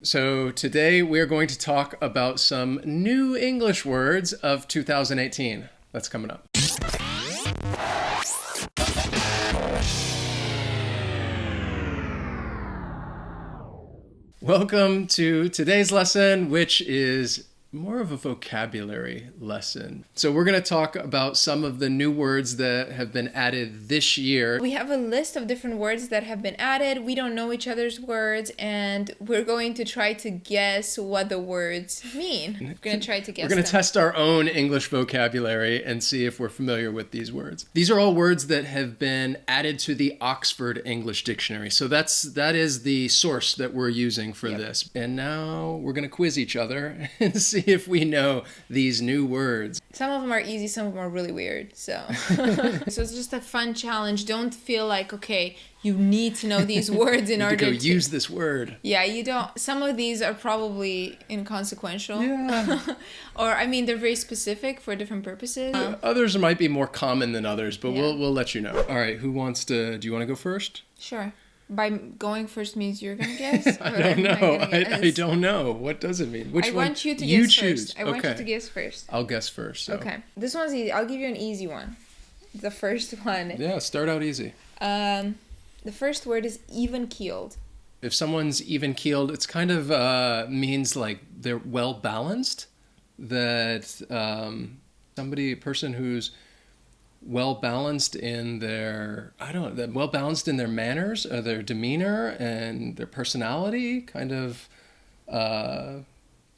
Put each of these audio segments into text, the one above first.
So today we're going to talk about some new English words of 2018. That's coming up. Welcome to today's lesson, which is more of a vocabulary lesson. So we're going to talk about some of the new words that have been added this year. We have a list of different words that have been added. We don't know each other's words, and we're going to try to guess what the words mean. We're going to try to guess We're going to them. test our own English vocabulary and see if we're familiar with these words. These are all words that have been added to the Oxford English Dictionary. So that is the source that we're using for this. And now we're going to quiz each other and see if we know these new words. Some of them are easy, some of them are really weird. So it's just a fun challenge. Don't feel like, okay, you need to know these words in order to to use this word. Yeah, you don't. Some of these are probably inconsequential. Yeah. Or, I mean, they're very specific for different purposes. Others might be more common than others, but we'll let you know. All right, do you want to go first? Sure. By going first means you're going to guess? I don't know. I don't know. What does it mean? Which I want you to you guess choose. first. I want you to guess first. I'll guess first. So. Okay. This one's easy. I'll give you an easy one. The first one. Yeah, start out easy. The first word is even-keeled. If someone's even-keeled, it's kind of means like they're well-balanced. That a person who's well-balanced in their, well-balanced in their manners, or their demeanor, and their personality, kind of,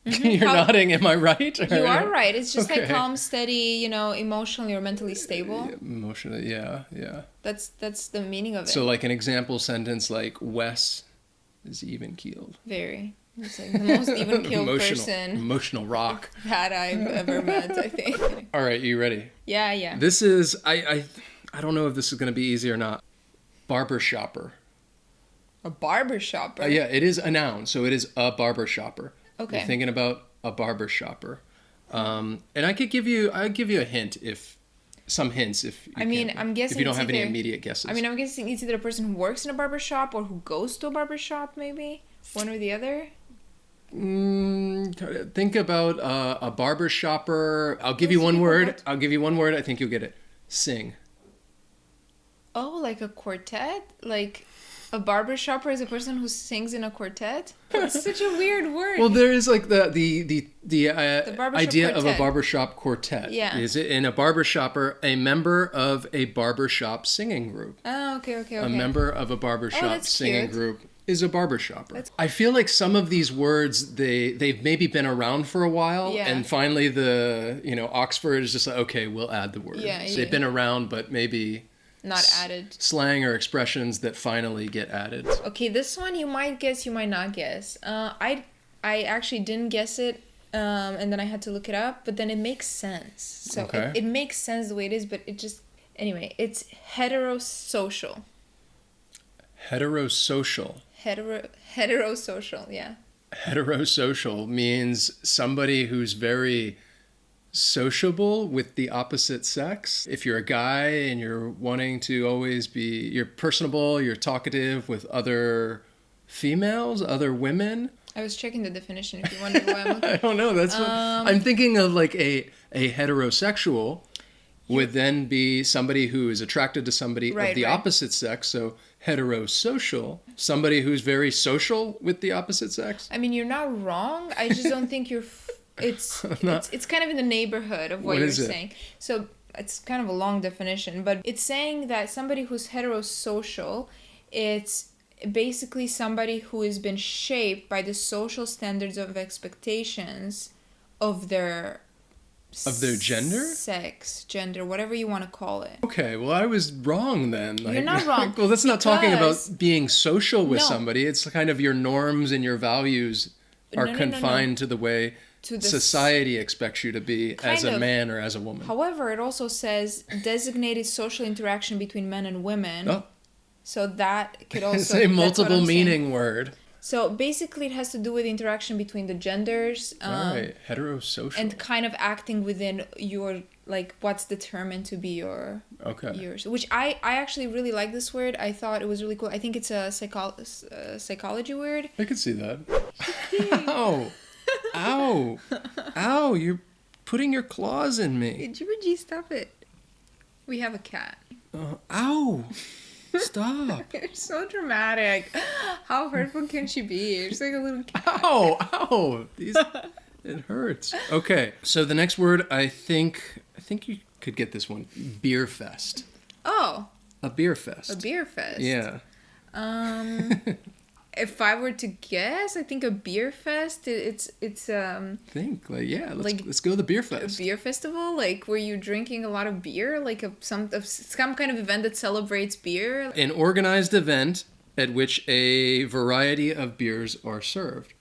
You're nodding, am I right? You are right. It's just like calm, steady, emotionally or mentally stable. Emotionally, yeah. That's the meaning of it. So like an example sentence like, Wes is even-keeled. Very. It's like the most even-keeled person. Emotional rock. That I've ever met, I think. All right, you ready? Yeah. This is, I don't know if this is going to be easy or not. Barbershopper. A barbershopper? Yeah, it is a noun, so it is a barbershopper. Okay. You're thinking about a barbershopper. And I'll give you a hint some hints if you I'm guessing if you don't have any either, immediate guesses. I'm guessing it's either a person who works in a barbershop or who goes to a barbershop, maybe? One or the other? Think about a barbershopper. I'll give you one word. I think you'll get it. Sing. Oh, like a quartet? Like a barbershopper is a person who sings in a quartet? It's such a weird word. Well, there is like the idea quartet. of a barbershop quartet. Yeah. Is it in a barbershopper, a member of a barbershop singing group? Oh, okay. A member of a barbershop singing cute. group is a barbershopper. I feel like some of these words, they've maybe been around for a while, and finally Oxford is just like, okay, we'll add the word. Yeah, so they've been around, but maybe not added. Slang or expressions that finally get added. Okay, this one you might guess, you might not guess. I actually didn't guess it, and then I had to look it up, but then it makes sense. So it makes sense the way it is, but it just... Anyway, it's heterosocial. Heterosocial. Heterosocial, yeah. Heterosocial means somebody who's very sociable with the opposite sex. If you're a guy and you're wanting to always you're personable, you're talkative with other females, other women. I was checking the definition if you wondered why I'm looking. I don't know. That's what I'm thinking of. Like a heterosexual would then be somebody who is attracted to somebody of the opposite sex. So heterosocial, somebody who's very social with the opposite sex. I mean, you're not wrong. I just don't think you're... It's kind of in the neighborhood of what you're saying. So it's kind of a long definition, but it's saying that somebody who's heterosocial, it's basically somebody who has been shaped by the social standards of expectations of their gender? Sex, gender, whatever you want to call it. Okay, well, I was wrong then. You're not wrong. Well, that's not talking about being social with somebody. It's kind of your norms and your values are confined to the way society expects you to be as a man or as a woman. However, it also says designated social interaction between men and women. Oh. So that could also... It's a multiple meaning word. So basically it has to do with interaction between the genders. All right, heterosocial. And kind of acting within your, like, what's determined to be your... Okay. Yours. Which I actually really like this word. I thought it was really cool. I think it's a psychology word. I could see that. Ow! Ow! Ow! You're putting your claws in me. Georgie, stop it. We have a cat. Ow! Stop. You're so dramatic. How hurtful can she be? You're just like a little cat. Ow! Ow! It hurts. Okay, so the next word, I think you could get this one. Beerfest. Oh. A beerfest. A beerfest. Yeah. If I were to guess, I think a beer fest. It's Think let's go to the beer fest. A beer festival, like where you're drinking a lot of beer, like some kind of event that celebrates beer. An organized event at which a variety of beers are served.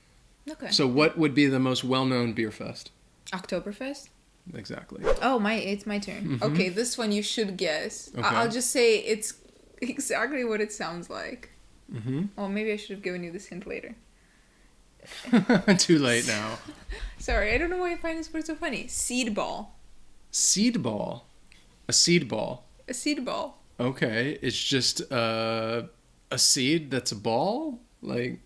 Okay. So what would be the most well-known beer fest? Oktoberfest. Exactly. Oh, it's my turn. Mm-hmm. Okay, this one you should guess. Okay. I'll just say it's exactly what it sounds like. Mm-hmm. Oh, maybe I should have given you this hint later. Too late now. Sorry, I don't know why I find this word so funny. Seedball. Seedball. A seed ball. A seed ball. Okay, it's just a seed that's a ball, like.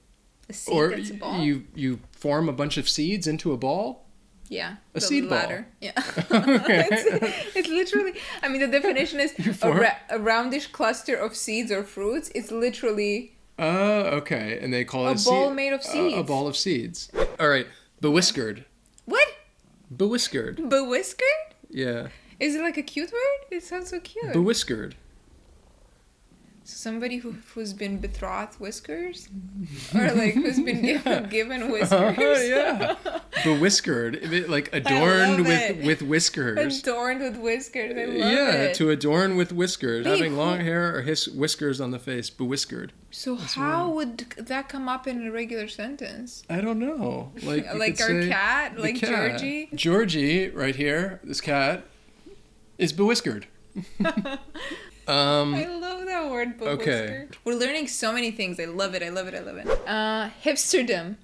A seed that's a ball. You form a bunch of seeds into a ball. Yeah. A seed ladder. ball. Yeah. Okay. it's literally, I mean, the definition is a roundish cluster of seeds or fruits. It's literally... Okay. And they call it a ball made of seeds. A ball of seeds. All right. Bewhiskered. What? Bewhiskered. Bewhiskered? Yeah. Is it like a cute word? It sounds so cute. Bewhiskered. Somebody who's been betrothed whiskers? Or like who's been given whiskers? Yeah. Bewhiskered. Like adorned with whiskers. Adorned with whiskers. I love it. Yeah, to adorn with whiskers. Wait, having long hair or whiskers on the face. Bewhiskered. So how would that come up in a regular sentence? I don't know. Like our cat? Like cat. Georgie? Georgie, right here, this cat, is bewhiskered. I love that word, bewhiskered. Okay. We're learning so many things. I love it. Hipsterdom.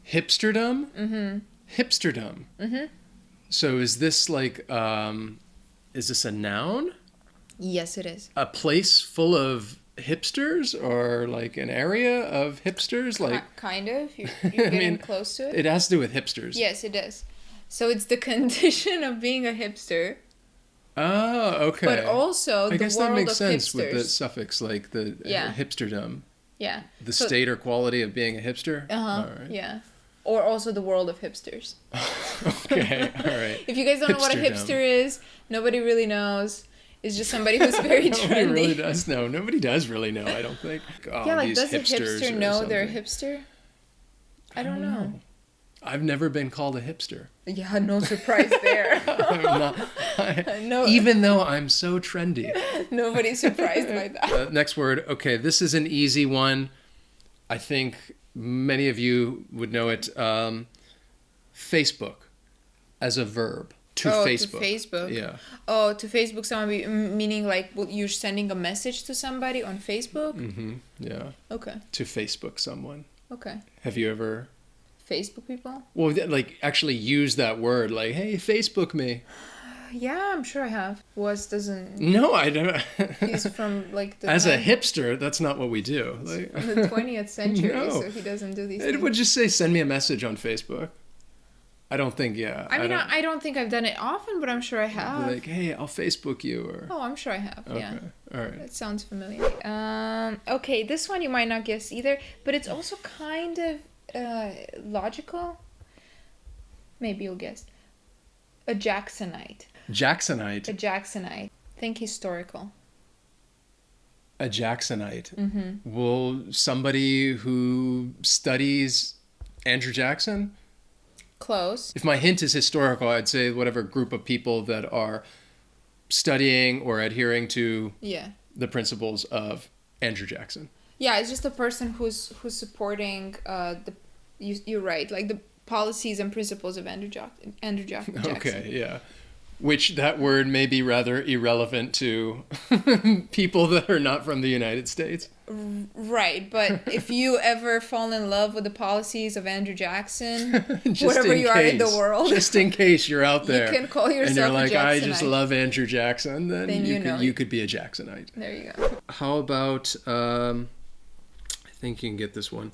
Hipsterdom? Mm-hmm. Hipsterdom. Mm-hmm. So is this like, is this a noun? Yes, it is. A place full of hipsters or like an area of hipsters? Like kind of. You're getting close to it. It has to do with hipsters. Yes, it does. So it's the condition of being a hipster. Oh, okay. But also I guess that makes sense hipsters. with the suffix, like the hipsterdom. Yeah. The state or quality of being a hipster? Uh-huh. All right. Yeah. Or also the world of hipsters. Okay, all right. If you guys don't know what a hipster is, nobody really knows. It's just somebody who's very trendy. Nobody really does know. Nobody does really know, I don't think. Yeah, like does a hipster know they're a hipster? I don't know. I've never been called a hipster. Yeah, no surprise there. No. Even though I'm so trendy. Nobody's surprised by that. Next word. Okay, this is an easy one. I think many of you would know it. Facebook as a verb. Facebook. To Facebook. Yeah. Oh, to Facebook, somebody, meaning like you're sending a message to somebody on Facebook? Mm-hmm. Yeah. Okay. To Facebook someone. Okay. Have you ever... Facebook people? Well, like actually use that word, like, hey, Facebook me. Yeah, I'm sure I have. Wes doesn't... No, I don't. He's from like the... As a hipster, that's not what we do. Like, in the 20th century, no. So he doesn't do these things. It would just say, send me a message on Facebook. I don't think, I mean, I don't think I've done it often, but I'm sure I have. Like, hey, I'll Facebook you. Or... Oh, I'm sure I have, yeah. All right. That sounds familiar. Okay, this one you might not guess either, but it's also kind of logical. Maybe you'll guess. A Jacksonite. Jacksonite? A Jacksonite. Think historical. A Jacksonite. Mm-hmm. Well, somebody who studies Andrew Jackson? Close. If my hint is historical, I'd say whatever group of people that are studying or adhering to the principles of Andrew Jackson. Yeah, it's just a person who's supporting you're right, like the policies and principles of Andrew Jackson. Okay, yeah. which that word may be rather irrelevant to people that are not from the United States. Right, but if you ever fall in love with the policies of Andrew Jackson, wherever you are in the world, just in case you're out there, you can call yourself and you're like, a Jacksonite. I just love Andrew Jackson, then you could be a Jacksonite. There you go. How about, I think you can get this one.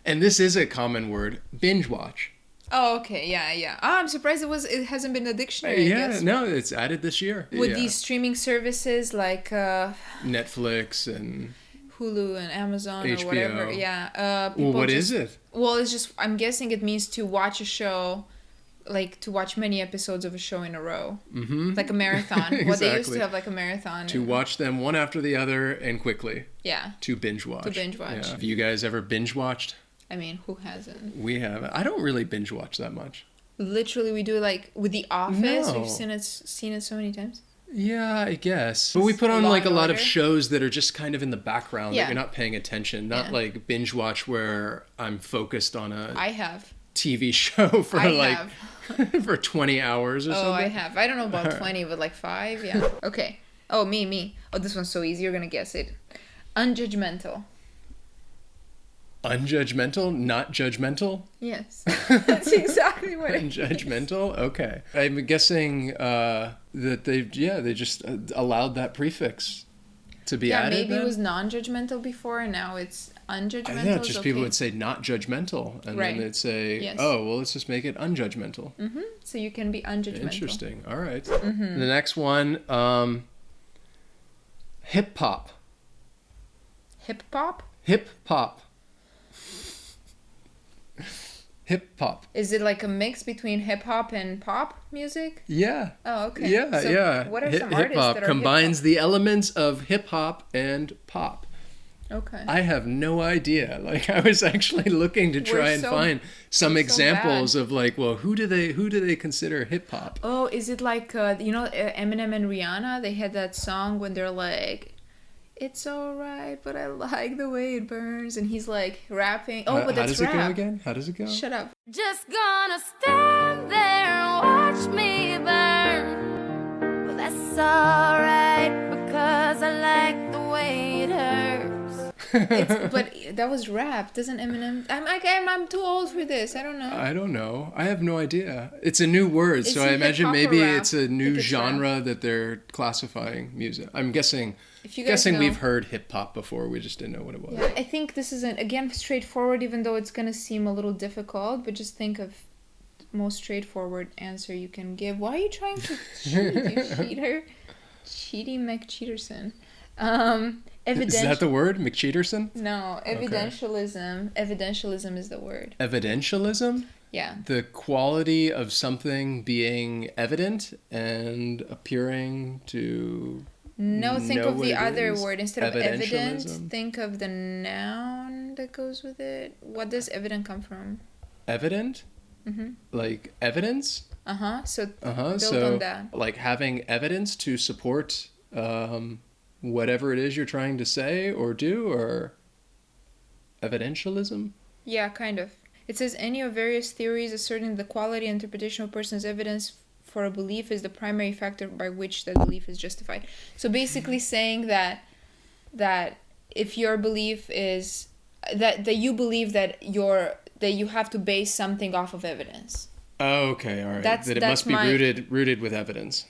And this is a common word, binge-watch. Oh, okay, yeah. Oh, I'm surprised it hasn't been in the dictionary. I guess. No, it's added this year. With these streaming services like Netflix and Hulu and Amazon HBO. Or whatever. Yeah. Well, what is it? Well, it's just, I'm guessing it means to watch a show, like to watch many episodes of a show in a row. Mm-hmm. Like a marathon. Exactly. What they used to have, like a marathon. To watch them one after the other and quickly. Yeah. To binge watch. Yeah. Have you guys ever binge watched? I mean, who hasn't? We have. I don't really binge watch that much. Literally, we do like with The Office. No. We've seen it so many times. Yeah, I guess. But we put on like a lot of shows that are just kind of in the background that you're not paying attention. Not like binge watch where I'm focused on a TV show for for 20 hours or something. Oh, I have. I don't know about 20, but like 5. Yeah. Okay. Oh, me. Oh, this one's so easy. You're gonna guess it. Unjudgemental. Unjudgmental? Not judgmental? Yes. That's exactly what it is. Unjudgmental? Okay. I'm guessing that they just allowed that prefix to be added. Yeah, maybe it was non-judgmental before, and now it's unjudgmental. Yeah, just people would say not judgmental, and then they'd say, oh, well, let's just make it unjudgmental. Mm-hmm. So you can be unjudgmental. Interesting. All right. Mm-hmm. The next one, hip-hop. Hip-hop? Hip-hop. Hip-hop. Is it like a mix between hip-hop and pop music? Yeah. Oh, okay. Yeah. What are some artists that are combines hip-hop? the elements of hip-hop and pop. Okay. I have no idea. Like, I was actually looking to try and find some examples of like, well, who do they consider hip-hop? Oh, is it like, Eminem and Rihanna? They had that song when they're like, it's alright, but I like the way it burns. And he's like rapping. Oh, but that's rap. How does it go again? How does it go? Shut up. Just gonna stand there and watch me burn. But that's alright because I like the way it hurts. But that was rap. Doesn't Eminem... I'm too old for this. I don't know. I have no idea. It's a new word, so I imagine maybe it's a new genre rap that they're classifying music. I'm guessing we've heard hip-hop before. We just didn't know what it was. Yeah, I think this is, again, straightforward, even though it's going to seem a little difficult. But just think of the most straightforward answer you can give. Why are you trying to cheat, you cheater? Cheaty McCheaterson. Is that the word, McCheaterson? No, evidentialism. Okay. Evidentialism is the word. Evidentialism? Yeah. The quality of something being evident and appearing to... No, think of the other word. Instead of evident, think of the noun that goes with it. What does evident come from? Evident? Mm-hmm. Like evidence? So build on that. Like having evidence to support whatever it is you're trying to say or do, or evidentialism? Yeah, kind of. It says any of various theories asserting the quality and interpretation of a person's evidence for a belief is the primary factor by which that belief is justified. So basically saying that if your belief is that you believe that you have to base something off of evidence. Oh, okay, all right. That it must be rooted with evidence.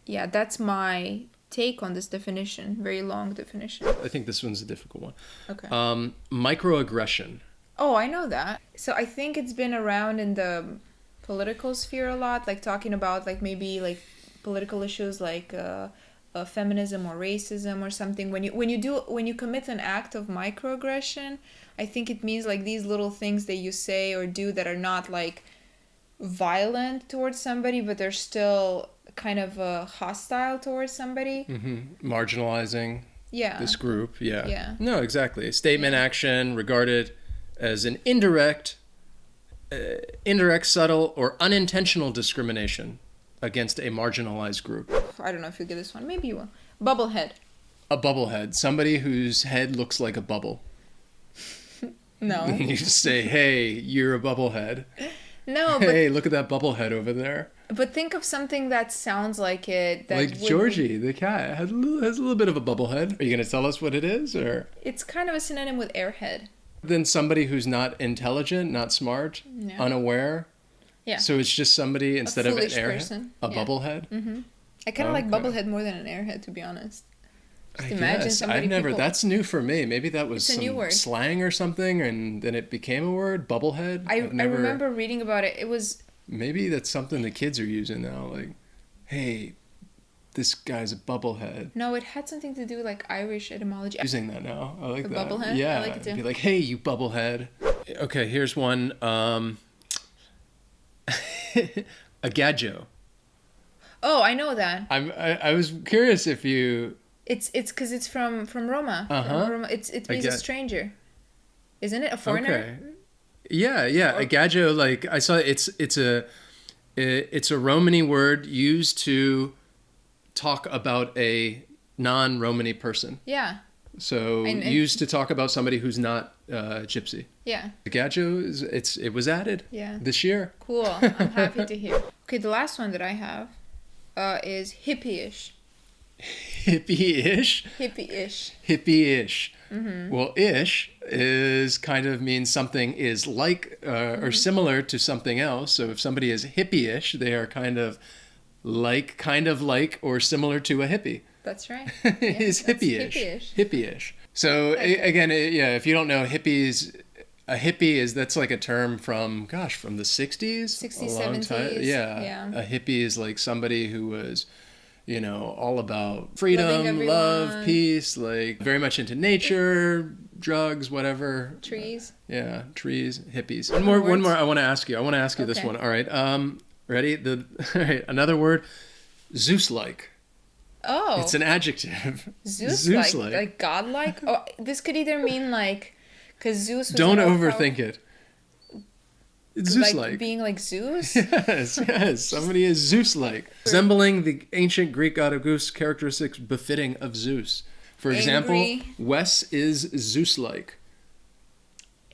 Yeah, that's my take on this definition. Very long definition. I think this one's a difficult one. Okay. Microaggression. Oh, I know that. So I think it's been around in the political sphere a lot, like talking about like maybe like political issues like feminism or racism or something. When you commit an act of microaggression, I think it means like these little things that you say or do that are not like violent towards somebody, but they're still kind of hostile towards somebody. Mm-hmm. Marginalizing this group. Yeah. No, exactly. Statement action regarded as an indirect, subtle, or unintentional discrimination against a marginalized group. I don't know if you'll get this one. Maybe you will. Bubblehead. A bubblehead. Somebody whose head looks like a bubble. No. You just say, hey, you're a bubblehead. No, but Hey, look at that bubblehead over there. think of something that sounds like it. That Like would Georgie, the cat, has a little bit of a bubblehead. Are you going to tell us what it is? Or It's kind of a synonym with airhead. then somebody who's not intelligent, not smart, Yeah. unaware? Yeah. So it's just somebody, instead of an foolish airhead, person. a Yeah. bubblehead? I kind of like Okay. bubblehead more than an airhead, to be honest. Just I imagine guess. somebody I've never. people- That's new for me. Maybe that was It's a some new word. slang or something, and then it became a word. Bubblehead. I I've never, remember reading about it. It was Maybe that's something the kids are using now. Like, hey, this guy's a bubblehead. no, it had something to do with like Irish etymology. Using that now. I like The that. bubblehead? I Yeah. like it too. Be like, hey, you bubblehead. Okay, here's one. A gadjo. Oh, I know that. I was curious if you. It's because it's from Roma. Uh-huh. From Roma. It means a stranger, isn't it? A foreigner. Okay. Yeah. A gadjo, like I saw, it's a Romany word used to talk about a non-Romany person. Yeah. So And used to talk about somebody who's not gypsy. Yeah. The gadjo it was added. Yeah. This year. Cool. I'm happy to hear. Okay, the last one that I have is hippyish. Hippie-ish. Hippyish. Hippie-ish. Well, ish is kind of means something is like or similar to something else. So if somebody is hippie-ish, they are kind of like or similar to a hippie. That's right. Is that's hippie-ish. hippie-ish. Hippie-ish. So again, if you don't know hippies, a hippie that's like a term from the 60s. 60s, a long 70s. time. Yeah. A hippie is like somebody who was, all about freedom, love, peace, like very much into nature, drugs, whatever. Trees. Yeah, trees, hippies. One more I want to ask you. This Okay. one. All right. Ready? All right, another word. Zeus-like. Oh. It's an adjective. Zeus like godlike. Oh, this could either mean like, because Zeus was Don't an overthink it. It's Zeus-like. like being like Zeus. Yes. Somebody is Zeus-like, resembling the ancient Greek god of Zeus, characteristics befitting of Zeus. For example, Angry. Wes is Zeus-like.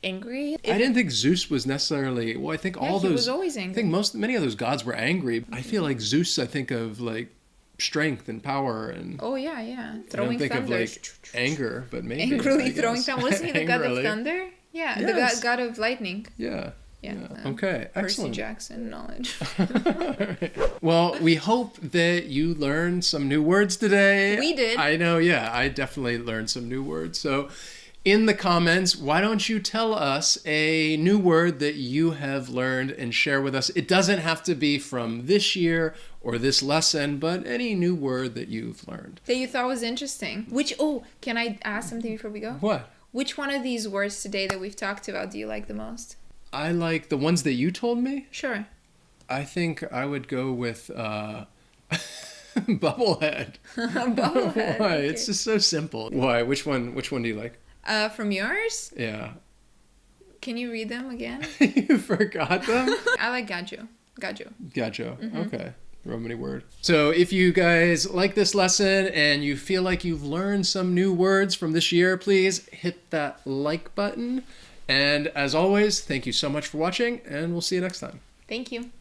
Angry. I didn't think Zeus was necessarily. Well, I think all he those. was always angry. I think many of those gods were angry. I feel like Zeus. I think of like strength and power and. Oh yeah. I Throwing don't think thunder. of like anger, but maybe Angrily I guess. throwing thunder. Wasn't he the god of Angrily. thunder? Yeah, Yes. the god of lightning. Yeah. Yeah. Okay. Percy Excellent. Jackson knowledge. Well, we hope that you learned some new words today. We did. I know, yeah. I definitely learned some new words. So in the comments, why don't you tell us a new word that you have learned and share with us? It doesn't have to be from this year or this lesson, but any new word that you've learned. That you thought was interesting. Can I ask something before we go? What? Which one of these words today that we've talked about do you like the most? I like the ones that you told me. Sure. I think I would go with bubblehead. Bubblehead. Why? Okay. It's just so simple. Why? Which one do you like? From yours? Yeah. Can you read them again? You forgot them? I like gadjo. Gadjo. Mm-hmm. Okay. Romany word. So if you guys like this lesson and you feel like you've learned some new words from this year, please hit that like button. And as always, thank you so much for watching, and we'll see you next time. Thank you.